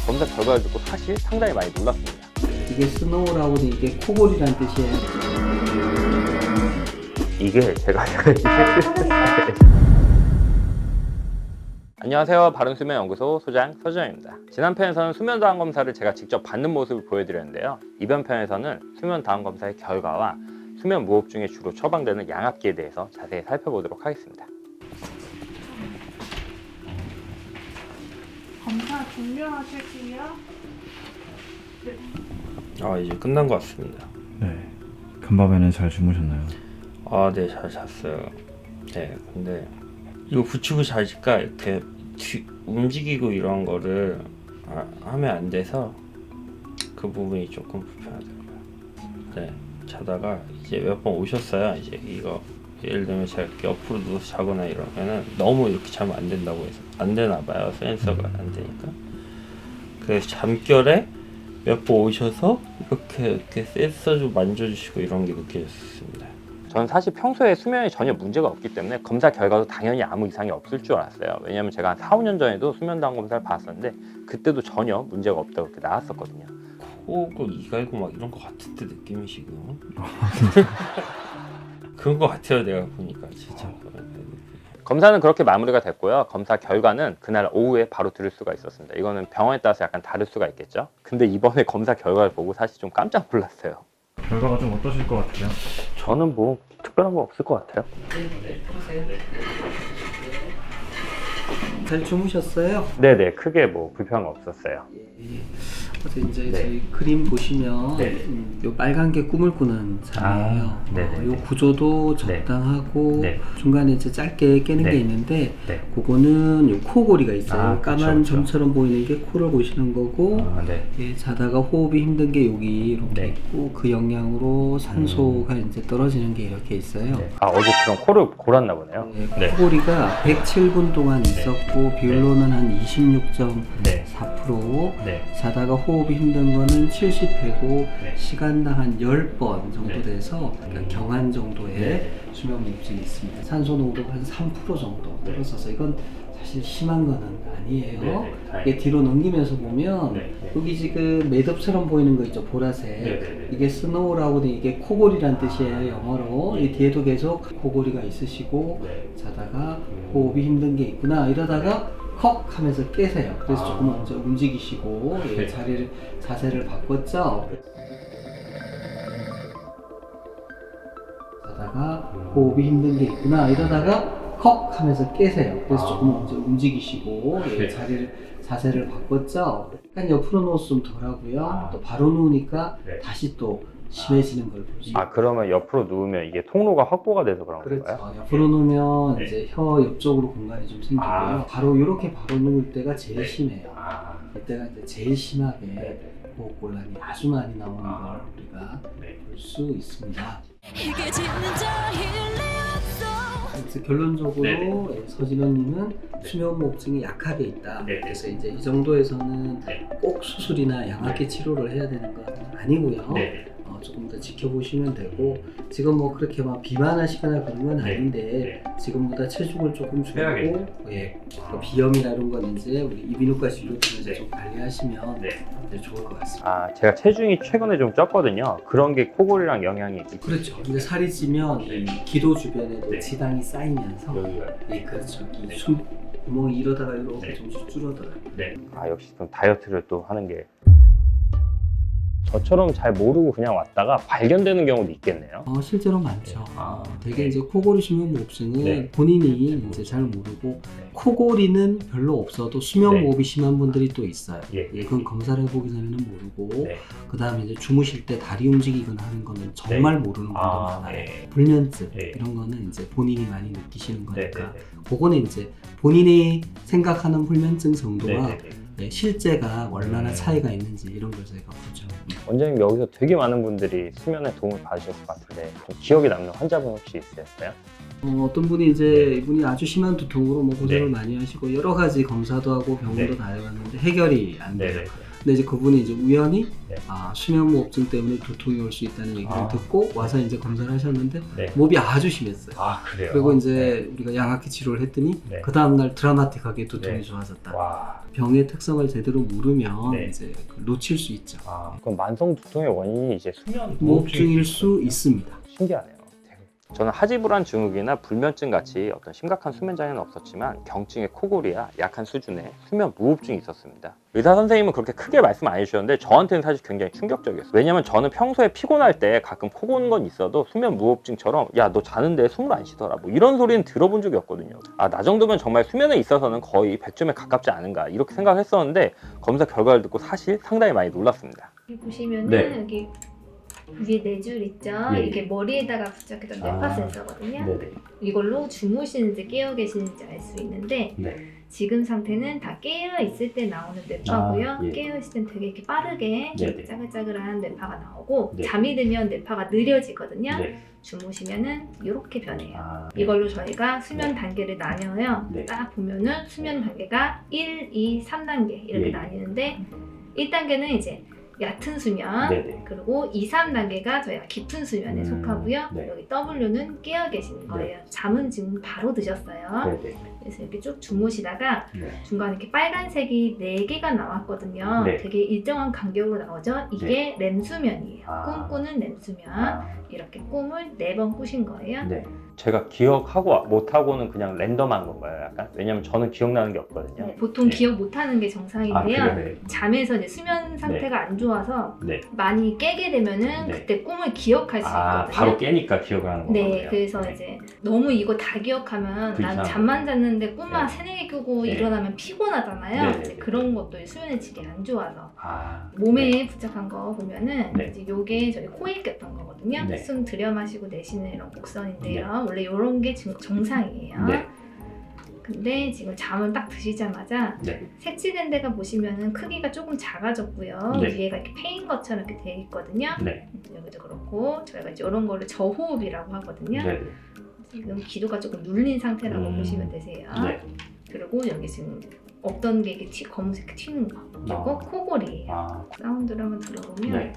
검사 결과를 듣고 사실 상당히 많이 놀랐습니다. 이게 스노우라고 돼 이게 코골이란 뜻이에요. 이게 제가 안녕하세요. 바른수면연구소 소장 서준영입니다. 지난 편에서는 수면 다한 검사를 제가 직접 받는 모습을 보여드렸는데요. 이번 편에서는 수면 다한 검사의 결과와 수면 무호흡 중에 주로 처방되는 양압기에 대해서 자세히 살펴보도록 하겠습니다. 검사 종료하실게요. 이제 끝난 것 같습니다. 네. 간밤에는 잘 주무셨나요? 네, 잘 잤어요. 네, 근데 이거 붙이고 자니까 이렇게 움직이고 이런 거를 하면 안 돼서 그 부분이 조금 불편하더라고요. 네, 자다가 이제 몇 번 오셨어요. 이제 이거 예를 들면 제가 이렇게 옆으로 누워서 자거나 이러면은 너무 이렇게 자면 안 된다고 해서 안 되나 봐요. 센서가 안 되니까. 그래서 잠결에 몇 번 오셔서 이렇게 센서 좀 만져주시고 이런 게 느껴졌습니다. 저는 사실 평소에 수면에 전혀 문제가 없기 때문에 검사 결과도 당연히 아무 이상이 없을 줄 알았어요. 왜냐면 제가 한 4, 5년 전에도 수면 다한 검사를 받았었는데 그때도 전혀 문제가 없다고 그렇게 나왔었거든요. 코고 이갈고 막 이런 거 같은데 느낌이 지금 그런 거 같아요. 내가 보니까 진짜. 검사는 그렇게 마무리가 됐고요. 검사 결과는 그날 오후에 바로 들을 수가 있었습니다. 이거는 병원에 따라서 약간 다를 수가 있겠죠. 근데 이번에 검사 결과를 보고 사실 좀 깜짝 놀랐어요. 결과가 좀 어떠실 것 같아요? 저는 뭐 특별한 거 없을 것 같아요. 잘 주무셨어요? 네네, 크게 뭐 불편한 거 없었어요. 그래서 이제 네. 저희 그림 보시면 네. 요 빨간 게 꿈을 꾸는 잠이에요. 네네. 요 구조도 적당하고 네. 중간에 이제 짧게 깨는 네. 게 있는데 네. 그거는 요 코골이가 있어요. 그쵸, 까만 그쵸. 점처럼 보이는 게 코를 보시는 거고 네. 예, 자다가 호흡이 힘든 게 여기 이렇게 네. 있고 그 영향으로 산소가 이제 떨어지는 게 이렇게 있어요. 네. 어제 그럼 코를 골았나 보네요. 예, 네. 코골이가 107분 동안 있었고 비율로는 한 26.4%, 네. 네. 자다가 호흡이 힘든 거는 70회고 네. 시간당 한 10번 정도 네. 돼서 그러니까 경한 정도의 네. 수면 무호흡증이 있습니다. 산소 농도가 한 3% 정도 네. 떨어져서 이건 사실 심한 거는 아니에요. 네. 네. 이게 뒤로 넘기면서 보면 네. 여기 지금 매듭처럼 보이는 거 있죠, 보라색. 네. 이게 스노우라고 돼 이게 코골이란 뜻이에요, 영어로. 이 뒤에도 계속 코골이가 있으시고 네. 자다가 호흡이 힘든 게 있구나 이러다가 컥 하면서 깨세요. 그래서 조금 먼저 움직이시고 예, 자세를 바꿨죠. 자다가 호흡이 힘든 게 있구나 이러다가 컥 하면서 깨세요. 그래서 조금 먼저 움직이시고 예, 자세를 바꿨죠. 약간 옆으로 누워서 좀 덜하고요. 또 바로 누우니까 네. 다시 또 심해지는 걸 볼 수 있어요. 그러면 옆으로 누우면 이게 통로가 확보가 돼서 그런 그렇죠. 건가요? 옆으로 누우면 네. 이제 혀 옆쪽으로 공간이 좀 생기고요. 바로 이렇게 바로 누울 때가 제일 심해요. 이때가 이제 제일 심하게 호흡곤란이 아주 많이 나오는 걸 우리가 볼 수 있습니다. 이게 진짜일 리 없어. 그래서 결론적으로 네네. 예, 서진원님은 수면무호흡증이 약하게 있다. 네네. 그래서 이제 이 정도에서는 네. 꼭 수술이나 양압기 치료를 해야 되는 건 아니고요. 네. 조금 더 지켜보시면 되고 지금 뭐 그렇게 막 비만하시거나 그런 건 네. 아닌데 지금보다 체중을 조금 줄이고 해야겠네요. 예, 그 비염이나 이런 건 이제 우리 이비인후과 진료팀에서 네. 좀 관리하시면 네. 이제 좋을 것 같습니다. 제가 체중이 최근에 좀 쪘거든요. 그런 게 코골이랑 영향이 있겠죠. 그렇죠. 근데 살이 찌면 이 기도 주변에도 네. 지방이 쌓이면서 여기가. 예, 그렇죠. 이 네. 숨 구멍이 이러다가 이렇게 네. 좀씩 줄어들어요. 네. 역시 좀 다이어트를 또 하는 게 저처럼 잘 모르고 그냥 왔다가 발견되는 경우도 있겠네요. 실제로 많죠. 되게 네. 이제 코골이 수면무호흡증은 네. 본인이 이제 잘 모르고 코골이는 별로 없어도 수면무호흡이 심한 분들이 또 있어요. 예. 그건 검사를 해보기 전에는 모르고 네. 그 다음에 이제 주무실 때 다리 움직이거나 하는 거는 정말 모르는 분들 많아요. 네. 불면증 네. 이런 거는 이제 본인이 많이 느끼시는 네. 거니까 그거는 이제 본인이 생각하는 불면증 정도와 네. 실제가 얼마나 차이가 있는지 이런 걸 저희가 보죠. 원장님 여기서 되게 많은 분들이 수면에 도움을 받으셨을 것 같은데 좀 기억에 남는 환자분 혹시 있으셨어요? 어떤 분이 이제 네. 이분이 아주 심한 두통으로 뭐 고생을 네. 많이 하시고 여러 가지 검사도 하고 병원도 네. 다녀봤는데 해결이 안 돼요. 근데 이제 그분이 이제 우연히 네. 수면무호흡증 때문에 두통이 올 수 있다는 얘기를 듣고 와서 이제 검사를 하셨는데 네. 목이 아주 심했어요. 그래요? 그리고 이제 우리가 양악기 치료를 했더니 네. 그 다음날 드라마틱하게 두통이 네. 좋아졌다. 와. 병의 특성을 제대로 모르면 네. 이제 놓칠 수 있죠. 그럼 만성 두통의 원인이 이제 수면 무호흡증일 수 있습니다. 신기하네요. 저는 하지불안 증후군이나 불면증 같이 어떤 심각한 수면 장애는 없었지만 경증의 코골이야 약한 수준의 수면 무호흡증이 있었습니다. 의사 선생님은 그렇게 크게 말씀 안 해주셨는데 저한테는 사실 굉장히 충격적이었어요. 왜냐면 저는 평소에 피곤할 때 가끔 코 고는 건 있어도 수면 무호흡증처럼 야 너 자는데 숨을 안 쉬더라 뭐 이런 소리는 들어본 적이 없거든요. 나 정도면 정말 수면에 있어서는 거의 100점에 가깝지 않은가 이렇게 생각했었는데 검사 결과를 듣고 사실 상당히 많이 놀랐습니다. 여기 보시면은 네. 여기 위에 네 줄 있죠? 예. 이게 머리에다가 부착했던 뇌파 센서거든요. 네네. 이걸로 주무시는지 깨어 계시는지 알 수 있는데 네. 지금 상태는 다 깨어 있을 때 나오는 뇌파고요. 예. 깨어 있을 땐 되게 이렇게 빠르게 네네. 짜글짜글한 뇌파가 나오고 네. 잠이 들면 뇌파가 느려지거든요. 네. 주무시면은 이렇게 변해요. 네. 이걸로 저희가 수면 단계를 나뉘어요. 네. 딱 보면은 수면 단계가 1, 2, 3단계 이렇게 예. 나뉘는데 1단계는 이제 얕은 수면, 네네. 그리고 2, 3단계가 저희가 깊은 수면에 속하고요. 네. 여기 W는 깨어 계시는 거예요. 잠은 지금 바로 드셨어요. 네네. 그래서 이렇게 쭉 주무시다가 네. 중간에 이렇게 빨간색이 4개가 나왔거든요. 네. 되게 일정한 간격으로 나오죠. 이게 렘수면이에요. 꿈꾸는 렘수면. 이렇게 꿈을 4번 꾸신 거예요. 네. 제가 기억하고 못하고는 그냥 랜덤한 건가요? 약간? 왜냐면 저는 기억나는 게 없거든요. 네, 보통 네. 기억 못하는 게 정상인데요. 그래요? 잠에서 이제 수면 상태가 안 좋아서 네. 많이 깨게 되면은 네. 그때 꿈을 기억할 수 있거든요. 바로 깨니까 기억을 하는 거예요. 네, 그래서 이제 너무 이거 다 기억하면 난 이상한 잠만 잤는데 꿈만 네. 3-4개 꾸고 네. 일어나면 피곤하잖아요. 네, 이제 네, 그런 것도 수면의 질이 안 좋아서 네. 몸에 부착한 거 보면은 네. 이제 요게 저희 코에 꼈던 거거든요. 네. 숨 들여 마시고 내쉬는 이런 곡선인데요. 원래 요런 게 지금 정상이에요. 네. 근데 지금 잠을 딱 드시자마자 네. 색칠된 데가 보시면은 크기가 조금 작아졌고요. 네. 위에가 이렇게 패인 것처럼 이렇게 돼 있거든요. 네. 여기도 그렇고 저희가 이제 이런 거를 저호흡이라고 하거든요. 네. 지금 기도가 조금 눌린 상태라고 보시면 되세요. 네. 그리고 여기 지금 없던 게 이렇게 검은색 튀는 거. 그리고 코골이에요. 사운드를 한번 들어보면 네.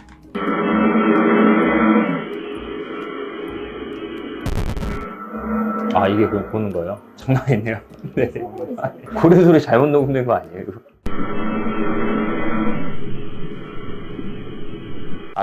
이게 그냥 보는 거예요? 장난 아니네요. 네. 고래 소리 잘못 녹음된 거 아니에요? 이거?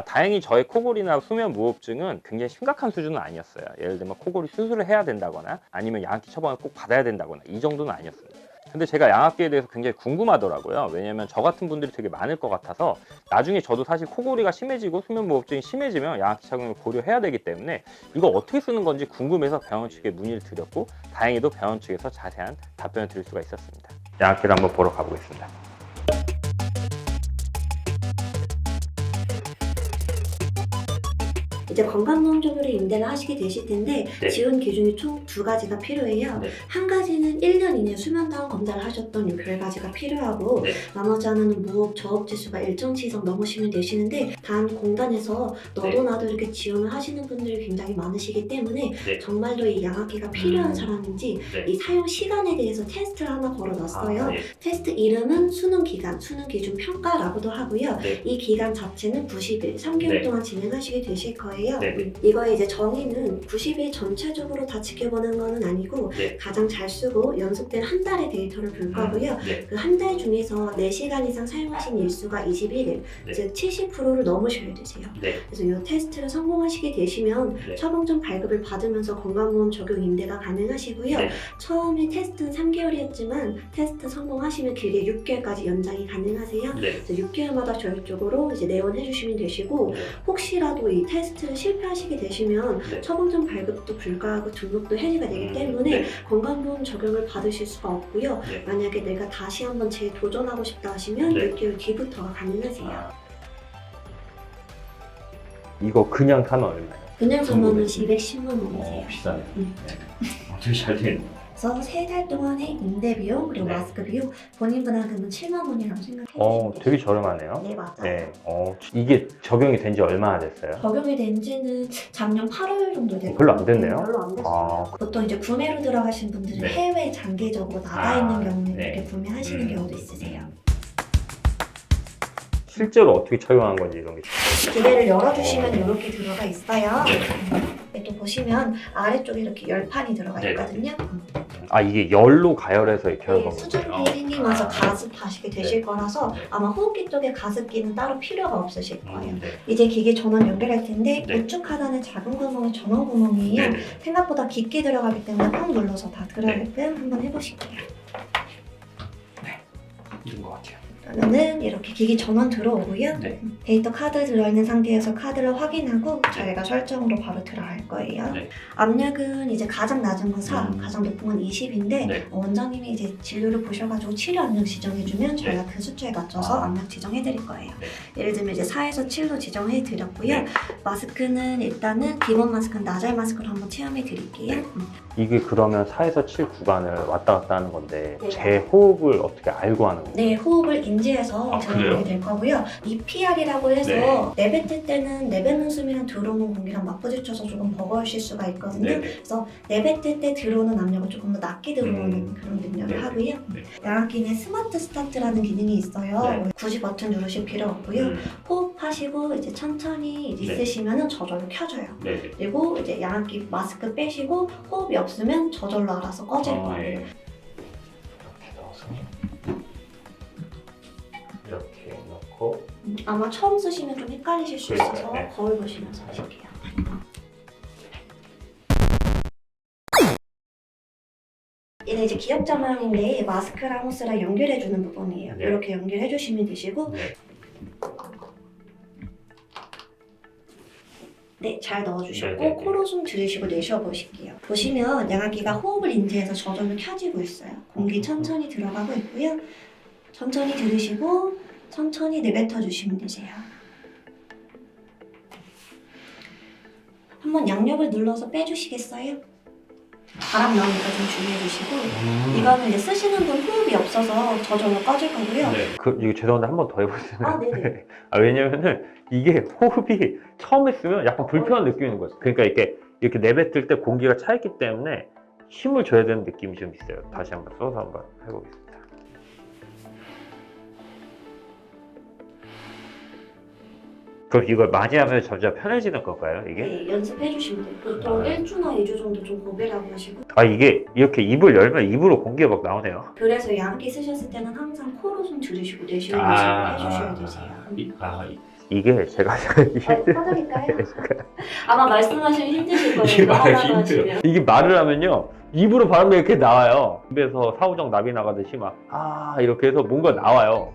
다행히 저의 코골이나 수면 무호흡증은 굉장히 심각한 수준은 아니었어요. 예를 들면 코골이 수술을 해야 된다거나 아니면 양악기 처방을 꼭 받아야 된다거나 이 정도는 아니었습니다. 근데 제가 양악기에 대해서 굉장히 궁금하더라고요. 왜냐면 저 같은 분들이 되게 많을 것 같아서 나중에 저도 사실 코골이가 심해지고 수면 무호흡증이 심해지면 양악기 착용을 고려해야 되기 때문에 이거 어떻게 쓰는 건지 궁금해서 병원 측에 문의를 드렸고 다행히도 병원 측에서 자세한 답변을 드릴 수가 있었습니다. 양악기를 한번 보러 가보겠습니다. 이제 건강보험적으로 임대를 하시게 되실 텐데 네. 지원 기준이 총 2가지가 필요해요. 네. 한 가지는 1년 이내 수면다운 검사를 하셨던 이 결과지가 필요하고 네. 나머지 하나는 무호흡 저흡 지수가 일정치 이상 넘으시면 되시는데 단 공단에서 너도 나도 이렇게 지원을 하시는 분들이 굉장히 많으시기 때문에 네. 정말로 이 양악기가 필요한 사람인지 네. 이 사용 시간에 대해서 테스트를 하나 걸어놨어요. 네. 테스트 이름은 수능 기간, 수능 기준 평가라고도 하고요. 네. 이 기간 자체는 90일, 3개월 네. 동안 진행하시게 되실 거예요. 네. 이거의 이제 정의는 90일 전체적으로 다 지켜보는 거는 아니고 네. 가장 잘 쓰고 연속된 한 달의 데이터를 볼 거고요. 네. 그 한 달 중에서 4시간 이상 사용하신 일수가 21일, 네. 즉 70%를 넘으셔야 되세요. 네. 그래서 이 테스트를 성공하시게 되시면 네. 처방전 발급을 받으면서 건강보험 적용 임대가 가능하시고요. 네. 처음에 테스트는 3개월이었지만 테스트 성공하시면 길게 6개월까지 연장이 가능하세요. 네. 그래서 6개월마다 저희 쪽으로 이제 내원해 주시면 되시고 네. 혹시라도 이 테스트를 실패하시게 되시면 네. 처방전 발급도 불가하고 등록도 해지가 되기 때문에 네. 건강보험 적용을 받으실 수가 없고요. 네. 만약에 내가 다시 한번 재도전하고 싶다 하시면 네. 6개월 뒤부터가 가능하세요. 이거 그냥 타면 얼마예요? 그냥 사면은 210만 210만 원이세요. 비싸네. 음. 되게 잘 되네. 그래서 3달 동안의 임대 비용 그리고 네. 마스크 비용 본인 분담금은 7만 원이라고 생각해 주시면 되게 저렴하네요. 네, 맞아요. 네. 이게 적용이 된 지 얼마나 됐어요? 적용이 된 지는 작년 8월 정도 됐고 별로 안 됐네요. 별로 안 됐어요. 아, 보통 이제 구매로 들어가신 분들은 네. 해외 장기적으로 나가 아, 있는 경우에 네. 이렇게 구매하시는 음. 경우도 있으세요. 실제로 어떻게 착용하는 건지 이런 게. 기계를 열어주시면 이렇게 들어가 있어요. 네, 또 보시면 아래쪽에 이렇게 열판이 들어가 있거든요. 아 이게 열로 가열해서 이렇게 하는 네, 건가요? 수증기 생기면서 가습하시게 되실 거라서 아마 호흡기 쪽에 가습기는 따로 필요가 없으실 거예요. 이제 기계 전원 연결할 텐데 우측 하단에 작은 구멍이 전원 구멍이에요. 생각보다 깊게 들어가기 때문에 꽉 눌러서 다 들어가게끔 한번 해보실게요. 이런 것 같아요. 그러면은 이렇게 기기 전원 들어오고요. 네. 데이터 카드 들어있는 상태에서 카드를 확인하고 저희가 설정으로 바로 들어갈 거예요. 네. 압력은 이제 가장 낮은 건 4, 가장 높은 건 20인데 네. 원장님이 이제 진료를 보셔가지고 치료 압력 지정해주면 저희가 그 수치에 맞춰서 압력 지정해드릴 거예요. 네. 예를 들면 이제 4에서 7로 지정해드렸고요. 네. 마스크는 일단은 기본 마스크는 나잘 마스크로 한번 체험해드릴게요. 이게 그러면 4에서 7 구간을 왔다 갔다 하는 건데 네. 제 호흡을 어떻게 알고 하는 거예요? 네, 호흡을 인지해서 아, 들어오게 그래요? 될 거고요. EPR이라고 해서 내뱉을 때는 내뱉는 숨이랑 들어오는 공기랑 맞부딪혀서 조금 버거우실 수가 있거든요. 그래서 내뱉을 때 들어오는 압력을 조금 더 낮게 들어오는 그런 능력을 하고요. 양압기는 스마트 스타트라는 기능이 있어요. 굳이 버튼 누르실 필요 없고요. 호흡하시고 이제 천천히 있으시면 저절로 켜져요. 그리고 이제 양압기 마스크 빼시고 호흡이 없으면 저절로 알아서 꺼질 거예요. 이렇게 넣고 아마 처음 쓰시면 좀 헷갈리실 수 있어서 거울 보시면서 하실게요. 얘는 이제 기업 자망인데 마스크랑 호스랑 연결해주는 부분이에요. 네. 이렇게 연결해주시면 되시고 네, 잘 넣어주셨고 네. 코로 숨 들이쉬고 내쉬어보실게요. 보시면 양압기가 호흡을 인지해서 저절로 켜지고 있어요. 공기 천천히 들어가고 있고요. 천천히 들으시고 천천히 내뱉어주시면 되세요. 한번 양력을 눌러서 빼주시겠어요? 바람 나오니까 좀 주의해주시고 이거는 이제 쓰시는 분 호흡이 없어서 저절로 꺼질 거고요. 이거 죄송한데 한 번 더 해보세요. 아, 네네. 왜냐면은 이게 호흡이 처음에 쓰면 약간 불편한 느낌이 있는 거죠. 그러니까 이렇게 내뱉을 때 공기가 차있기 때문에 힘을 줘야 되는 느낌이 좀 있어요. 다시 한번 써서 한번 해보겠습니다. 그럼 이걸 많이 하면 점점 편해지는 건가요, 이게? 네, 연습해주시면 돼요. 보통 1주나 2주 정도 좀 고배라고 하시고 아, 이게 이렇게 입을 열면 입으로 공기가 막 나오네요. 그래서 양기 쓰셨을 때는 항상 코로 숨 들이쉬고 내쉬고 해주셔야 되세요. 이게 제가 꺼드릴까요? 아마 말씀하시면 힘드실 거예요. 이거 하다가 하시면. 이게 말을 하면요 입으로 바람이 이렇게 나와요. 입에서 사후정 나비 나가듯이 막 이렇게 해서 뭔가 나와요.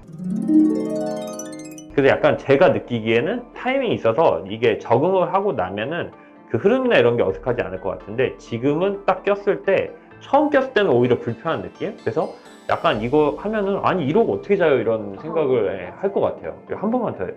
그래서 약간 제가 느끼기에는 타이밍이 있어서 이게 적응을 하고 나면은 그 흐름이나 이런 게 어색하지 않을 것 같은데 지금은 딱 꼈을 때 처음 꼈을 때는 오히려 불편한 느낌? 그래서 약간 이거 하면은 아니 이러고 어떻게 자요 이런 생각을 할 것 같아요. 한 번만 더 해요.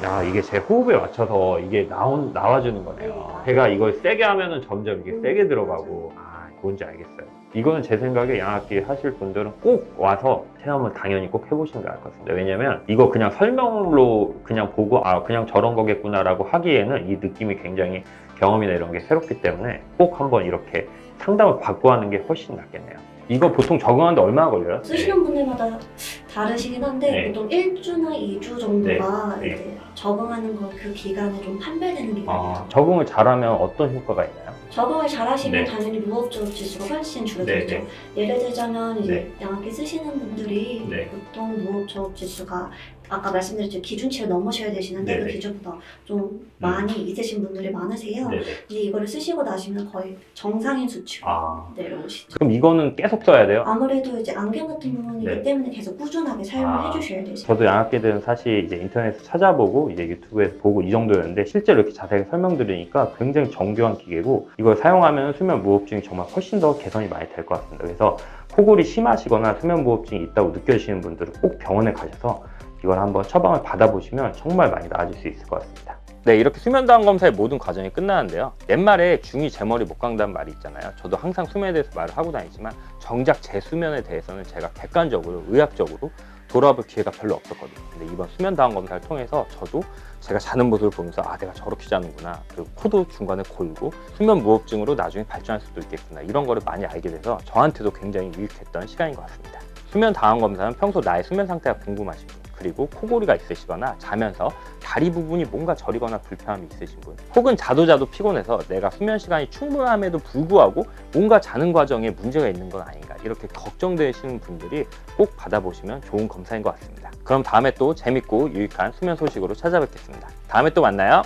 야, 이게 제 호흡에 맞춰서 이게 나와주는 거네요. 제가 이걸 세게 하면은 점점 이게 세게 들어가고 뭔지 알겠어요. 이거는 제 생각에 양압기 하실 분들은 꼭 와서 체험을 당연히 꼭 해보시는 게 나을 것 같습니다. 왜냐면 이거 그냥 설명으로 그냥 보고 그냥 저런 거겠구나 라고 하기에는 이 느낌이 굉장히 경험이나 이런 게 새롭기 때문에 꼭 한번 이렇게 상담을 받고 하는 게 훨씬 낫겠네요. 이거 보통 적응하는데 얼마나 걸려요? 쓰시는 분들마다 다르시긴 한데 보통 1주나 2주 정도가 이제 적응하는 거 그 기간에 좀 판별되는 기간이에요. 적응을 잘하면 어떤 효과가 있나요? 적응을 잘하시면 당연히 무호흡저흡 지수가 훨씬 줄어들죠. 예를 들자면 이제 양압기 쓰시는 분들이 보통 무호흡저흡 지수가 아까 말씀드렸죠. 기준치를 넘으셔야 되시는데 그 기준보다 좀 많이 있으신 분들이 많으세요. 근데 이거를 쓰시고 나시면 거의 정상인 수치로 내려오시죠. 그럼 이거는 계속 써야 돼요? 아무래도 이제 안경 같은 부분이기 때문에 계속 꾸준하게 사용을 해주셔야 되죠. 저도 양압기들은 사실 이제 인터넷에서 찾아보고 이제 유튜브에서 보고 이 정도였는데 실제로 이렇게 자세히 설명드리니까 굉장히 정교한 기계고 이걸 사용하면 수면 무호흡증이 정말 훨씬 더 개선이 많이 될 것 같습니다. 그래서 코골이 심하시거나 수면 무호흡증이 있다고 느껴지시는 분들은 꼭 병원에 가셔서 이걸 한번 처방을 받아보시면 정말 많이 나아질 수 있을 것 같습니다. 네, 이렇게 수면다운 검사의 모든 과정이 끝나는데요. 옛말에 중이 제 머리 못 깎는다는 말이 있잖아요. 저도 항상 수면에 대해서 말을 하고 다니지만 정작 제 수면에 대해서는 제가 객관적으로, 의학적으로 돌아볼 기회가 별로 없었거든요. 근데 이번 수면 다원 검사를 통해서 저도 제가 자는 모습을 보면서 아, 내가 저렇게 자는구나. 그리고 코도 중간에 고이고 수면 무호흡증으로 나중에 발전할 수도 있겠구나. 이런 거를 많이 알게 돼서 저한테도 굉장히 유익했던 시간인 것 같습니다. 수면 다원 검사는 평소 나의 수면 상태가 궁금하신 분, 그리고 코골이가 있으시거나 자면서 다리 부분이 뭔가 저리거나 불편함이 있으신 분, 혹은 자도 피곤해서 내가 수면 시간이 충분함에도 불구하고 뭔가 자는 과정에 문제가 있는 건 아닌가, 이렇게 걱정되시는 분들이 꼭 받아보시면 좋은 검사인 것 같습니다. 그럼 다음에 또 재밌고 유익한 수면 소식으로 찾아뵙겠습니다. 다음에 또 만나요.